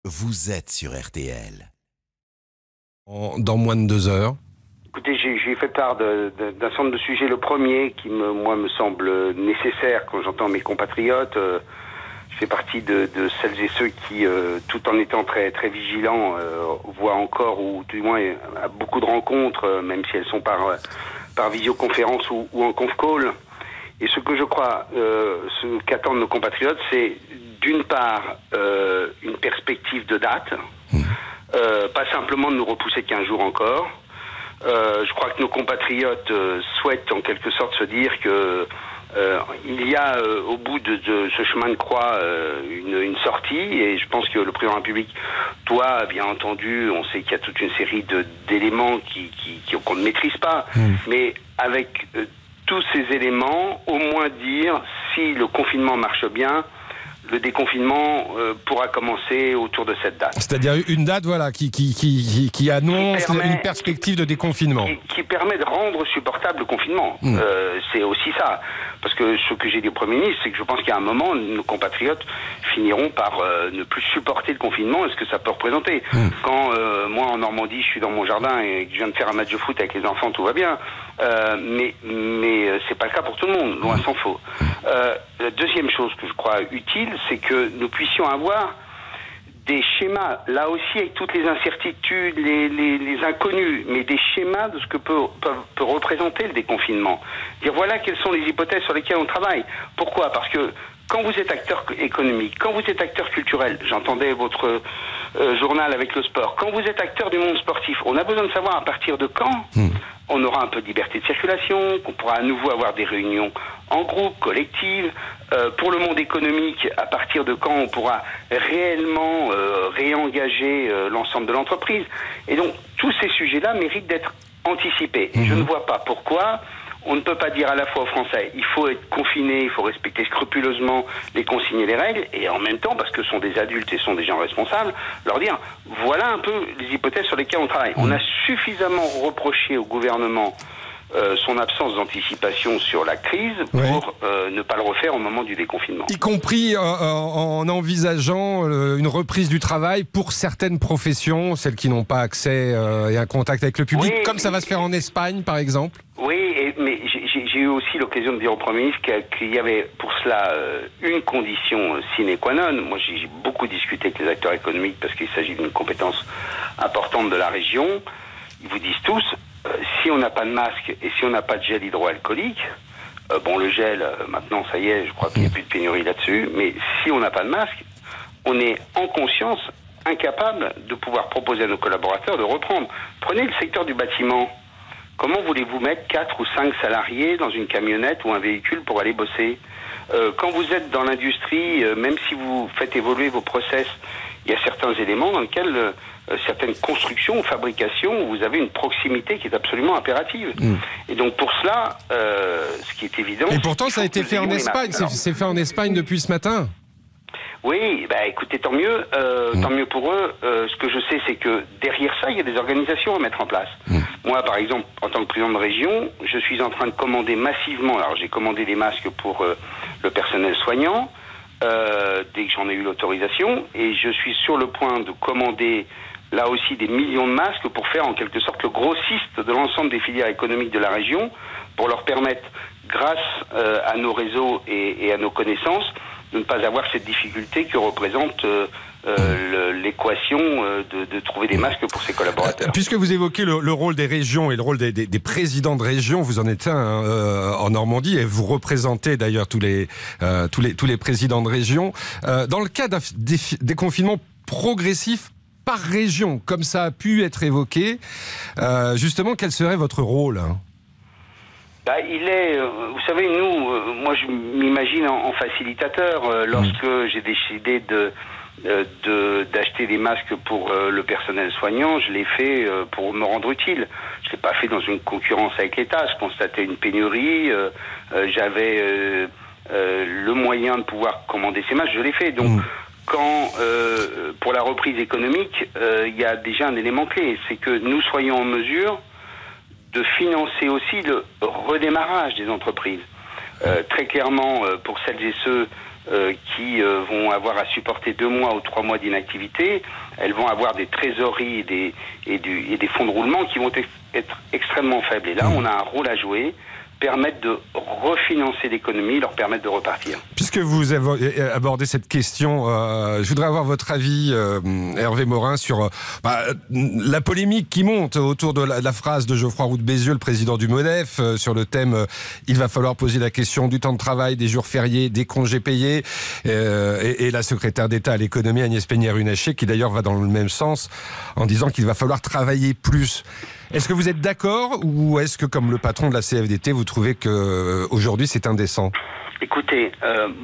Vous êtes sur RTL. Dans moins de 2 heures. Écoutez, j'ai fait part d'un certain nombre de sujets. Le premier, qui me semble nécessaire quand j'entends mes compatriotes, je fais partie de celles et ceux qui, tout en étant très, très vigilants, voient encore, ou du moins à beaucoup de rencontres, même si elles sont par visioconférence ou en conf call. Et ce que je crois, ce qu'attendent nos compatriotes, c'est d'une part une perspective de date, pas simplement de nous repousser de 15 jours encore. Je crois que nos compatriotes souhaitent en quelque sorte se dire que il y a au bout de ce chemin de croix une sortie, et je pense que le président de la République doit, bien entendu, on sait qu'il y a toute une série d'éléments qu'on ne maîtrise pas, mais avec tous ces éléments, au moins dire si le confinement marche bien, le déconfinement pourra commencer autour de cette date. C'est-à-dire une date, voilà, qui annonce une perspective de déconfinement. Qui permet de rendre supportable le confinement. C'est aussi ça. Parce que ce que j'ai dit au Premier ministre, c'est que je pense qu'à un moment, nos compatriotes finiront par ne plus supporter le confinement et ce que ça peut représenter. Quand moi, en Normandie, je suis dans mon jardin et que je viens de faire un match de foot avec les enfants, tout va bien. Mais c'est pas le cas pour tout le monde, loin s'en faut. La deuxième chose que je crois utile, c'est que nous puissions avoir des schémas, là aussi avec toutes les incertitudes, les inconnus, mais des schémas de ce que peut représenter le déconfinement. Dire voilà quelles sont les hypothèses sur lesquelles on travaille. Pourquoi ? Parce que quand vous êtes acteur économique, quand vous êtes acteur culturel, j'entendais votre journal avec le sport, quand vous êtes acteur du monde sportif, on a besoin de savoir à partir de quand on aura un peu de liberté de circulation, qu'on pourra à nouveau avoir des réunions en groupe, collectives. Pour le monde économique, à partir de quand on pourra réellement réengager l'ensemble de l'entreprise. Et donc, tous ces sujets-là méritent d'être anticipés. Et je ne vois pas pourquoi on ne peut pas dire à la fois aux Français, il faut être confiné, il faut respecter scrupuleusement les consignes et les règles, et en même temps, parce que ce sont des adultes et sont des gens responsables, leur dire, voilà un peu les hypothèses sur lesquelles on travaille. On a suffisamment reproché au gouvernement son absence d'anticipation sur la crise pour ne pas le refaire au moment du déconfinement. Y compris en envisageant une reprise du travail pour certaines professions, celles qui n'ont pas accès et un contact avec le public, comme ça va se faire en Espagne par exemple. Oui, mais j'ai eu aussi l'occasion de dire au Premier ministre qu'il y avait pour cela une condition sine qua non. Moi, j'ai beaucoup discuté avec les acteurs économiques parce qu'il s'agit d'une compétence importante de la région. Ils vous disent tous, si on n'a pas de masque et si on n'a pas de gel hydroalcoolique, bon, le gel, maintenant, ça y est, je crois qu'il n'y a plus de pénurie là-dessus, mais si on n'a pas de masque, on est en conscience incapable de pouvoir proposer à nos collaborateurs de reprendre. Prenez le secteur du bâtiment. Comment voulez-vous mettre 4 ou 5 salariés dans une camionnette ou un véhicule pour aller bosser ? Quand vous êtes dans l'industrie, même si vous faites évoluer vos process, il y a certains éléments dans lesquels certaines constructions ou fabrications, vous avez une proximité qui est absolument impérative. Et donc pour cela, ce qui est évident... Et pourtant ça a été fait en Espagne, c'est fait en Espagne depuis ce matin. Oui, bah écoutez, tant mieux pour eux. Ce que je sais, c'est que derrière ça, il y a des organisations à mettre en place. Moi, par exemple, en tant que président de région, je suis en train de commander massivement. Alors, j'ai commandé des masques pour le personnel soignant dès que j'en ai eu l'autorisation, et je suis sur le point de commander là aussi des millions de masques pour faire en quelque sorte le grossiste de l'ensemble des filières économiques de la région, pour leur permettre, grâce à nos réseaux et à nos connaissances, de ne pas avoir cette difficulté que représente l'équation de trouver des masques pour ses collaborateurs. Puisque vous évoquez le rôle des régions et le rôle des présidents de région, vous en êtes un en Normandie et vous représentez d'ailleurs tous les présidents de région. Dans le cas d'un déconfinement progressif par région, comme ça a pu être évoqué, justement, quel serait votre rôle ? Il est, vous savez, nous, moi je m'imagine en facilitateur. Lorsque j'ai décidé d'acheter des masques pour le personnel soignant, je l'ai fait pour me rendre utile. Je l'ai pas fait dans une concurrence avec l'État. Je constatais une pénurie, j'avais le moyen de pouvoir commander ces masques, je l'ai fait. Donc quand pour la reprise économique, il y a déjà un élément clé, c'est que nous soyons en mesure de financer aussi le redémarrage des entreprises. Très clairement, pour celles et ceux qui vont avoir à supporter 2 mois ou 3 mois d'inactivité, elles vont avoir des trésoreries et des fonds de roulement qui vont être extrêmement faibles. Et là, on a un rôle à jouer, permettre de refinancer l'économie, leur permettre de repartir. Puisque vous avez abordé cette question, je voudrais avoir votre avis, Hervé Morin, sur la polémique qui monte autour de la phrase de Geoffroy Roux de Bézieux, le président du MONEF, sur le thème « Il va falloir poser la question du temps de travail, des jours fériés, des congés payés », et la secrétaire d'État à l'économie, Agnès Pannier-Runacher, qui d'ailleurs va dans le même sens, en disant qu'il va falloir travailler plus. Est-ce que vous êtes d'accord, ou est-ce que, comme le patron de la CFDT, vous trouvez qu'aujourd'hui c'est indécent ? Écoutez,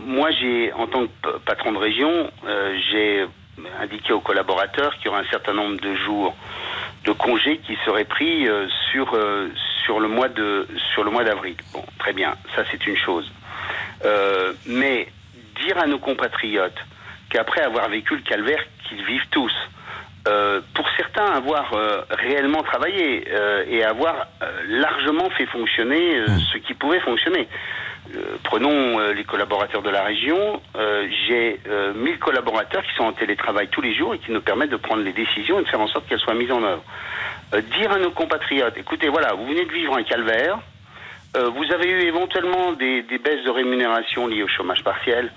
moi, en tant que patron de région, j'ai indiqué aux collaborateurs qu'il y aurait un certain nombre de jours de congés qui seraient pris sur le mois d'avril. Bon, très bien, ça c'est une chose. Mais dire à nos compatriotes qu'après avoir vécu le calvaire qu'ils vivent tous, pour certains avoir réellement travaillé et avoir largement fait fonctionner ce qui pouvait fonctionner. Prenons les collaborateurs de la région. J'ai 1000 collaborateurs qui sont en télétravail tous les jours et qui nous permettent de prendre les décisions et de faire en sorte qu'elles soient mises en œuvre. Dire à nos compatriotes, écoutez, voilà, vous venez de vivre un calvaire, vous avez eu éventuellement des baisses de rémunération liées au chômage partiel,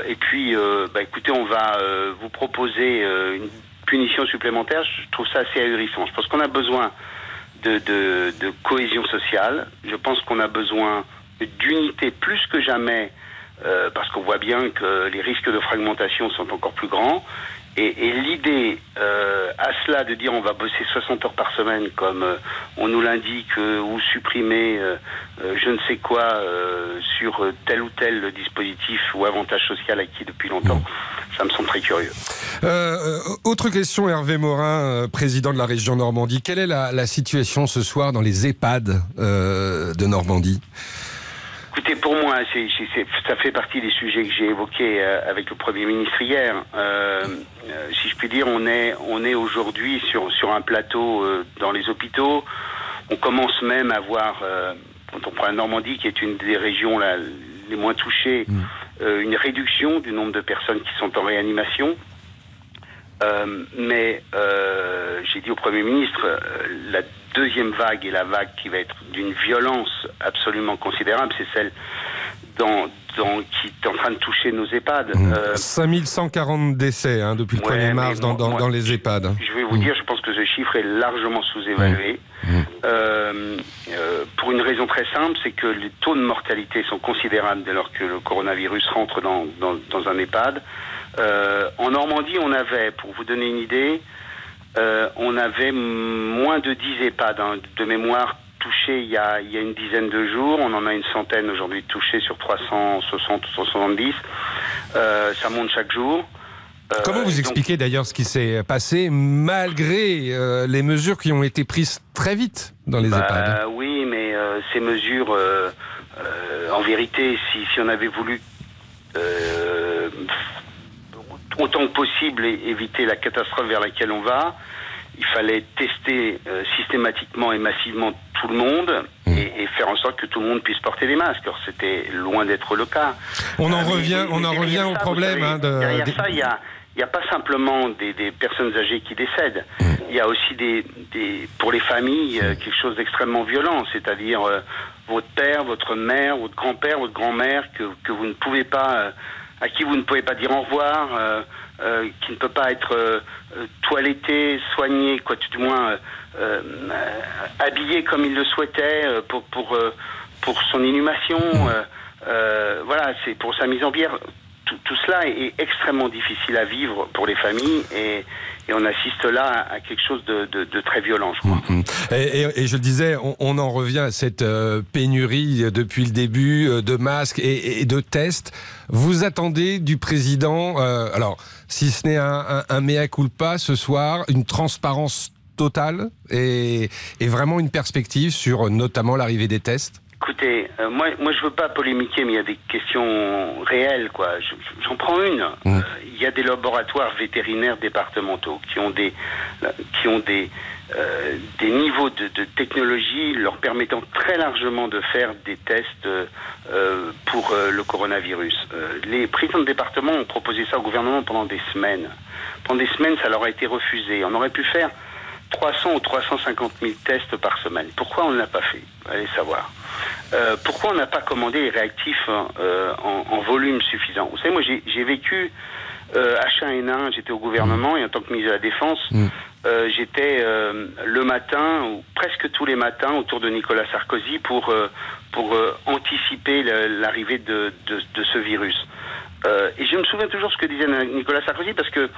et puis, écoutez, on va vous proposer une punition supplémentaire. Je trouve ça assez ahurissant. Je pense qu'on a besoin de cohésion sociale. Je pense qu'on a besoin d'unité plus que jamais, parce qu'on voit bien que les risques de fragmentation sont encore plus grands. Et l'idée à cela de dire on va bosser 60 heures par semaine comme on nous l'indique ou supprimer je ne sais quoi sur tel ou tel dispositif ou avantage social acquis depuis longtemps, ça me semble très curieux. Autre question, Hervé Morin, président de la région Normandie. Quelle est la situation ce soir dans les EHPAD de Normandie ? Écoutez, pour moi, ça fait partie des sujets que j'ai évoqués avec le Premier ministre hier. Si je puis dire, on est aujourd'hui sur un plateau dans les hôpitaux. On commence même à voir, quand on prend la Normandie, qui est une des régions les moins touchées, une réduction du nombre de personnes qui sont en réanimation. Mais j'ai dit au Premier ministre, la deuxième vague est la vague qui va être d'une violence absolument considérable, c'est celle qui est en train de toucher nos EHPAD. 5140 décès depuis le 1er mars dans les EHPAD. Je vais vous dire, je pense que ce chiffre est largement sous-évalué. Pour une raison très simple, c'est que les taux de mortalité sont considérables dès lors que le coronavirus rentre dans un EHPAD. En Normandie, on avait, pour vous donner une idée, on avait moins de 10 EHPAD de mémoire touchés il y a une dizaine de jours. On en a une centaine aujourd'hui touchés sur 360 ou 370. Ça monte chaque jour. Comment vous expliquez d'ailleurs ce qui s'est passé malgré les mesures qui ont été prises très vite dans les EHPAD ? Oui, mais ces mesures, en vérité, si on avait voulu autant que possible éviter la catastrophe vers laquelle on va, il fallait tester systématiquement et massivement tout le monde et faire en sorte que tout le monde puisse porter des masques. Alors c'était loin d'être le cas. On en revient au problème. Derrière ça, il n'y a pas simplement des personnes âgées qui décèdent. Il y a aussi pour les familles quelque chose d'extrêmement violent, c'est-à-dire votre père, votre mère, votre grand-père, votre grand-mère que vous ne pouvez pas... à qui vous ne pouvez pas dire au revoir, qui ne peut pas être toiletté, soigné, du moins habillé comme il le souhaitait pour son inhumation. Voilà, c'est pour sa mise en bière. Tout cela est extrêmement difficile à vivre pour les familles et on assiste là à quelque chose de très violent, je crois. Et je le disais, on en revient à cette pénurie depuis le début de masques et de tests. Vous attendez du président, alors si ce n'est un mea culpa ce soir, une transparence totale et vraiment une perspective sur notamment l'arrivée des tests ? Écoutez, moi je veux pas polémiquer, mais il y a des questions réelles, quoi. J'en prends une. Il y a des laboratoires vétérinaires départementaux qui ont des niveaux de technologie leur permettant très largement de faire des tests pour le coronavirus. Les présidents de département ont proposé ça au gouvernement pendant des semaines. Pendant des semaines, ça leur a été refusé. On aurait pu faire 300 ou 350 000 tests par semaine. Pourquoi on ne l'a pas fait? Allez savoir. Pourquoi on n'a pas commandé les réactifs en volume suffisant? Vous savez, moi j'ai vécu H1N1, j'étais au gouvernement et en tant que ministre de la Défense, j'étais le matin, ou presque tous les matins, autour de Nicolas Sarkozy pour anticiper l'arrivée de ce virus. Et je me souviens toujours ce que disait Nicolas Sarkozy, parce que,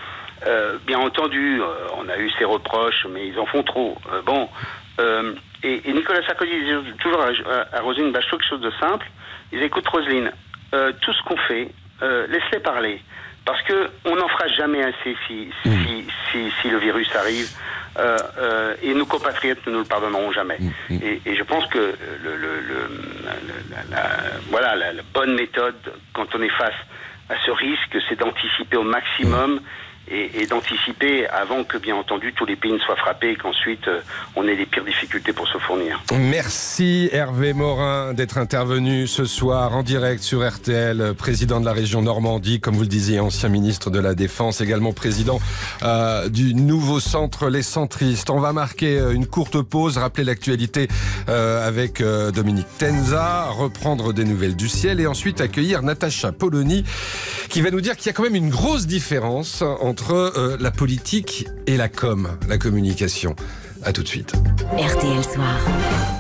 bien entendu, on a eu ses reproches, mais ils en font trop. Et Nicolas Sarkozy disait toujours à Roselyne Bachelot quelque chose de simple. Il disait, écoute Roselyne, tout ce qu'on fait, laisse-les parler. Parce qu'on n'en fera jamais assez si le virus arrive. Et nos compatriotes ne nous le pardonneront jamais. Et je pense que la bonne méthode, quand on est face à ce risque, c'est d'anticiper au maximum et d'anticiper avant que, bien entendu, tous les pays ne soient frappés et qu'ensuite on ait les pires difficultés pour se fournir. Merci Hervé Morin d'être intervenu ce soir en direct sur RTL, président de la région Normandie, comme vous le disiez, ancien ministre de la Défense, également président du nouveau centre Les Centristes. On va marquer une courte pause, rappeler l'actualité avec Dominique Tenza, reprendre des nouvelles du ciel et ensuite accueillir Natacha Polony qui va nous dire qu'il y a quand même une grosse différence entre la politique et la com, la communication. À tout de suite. RTL Soir.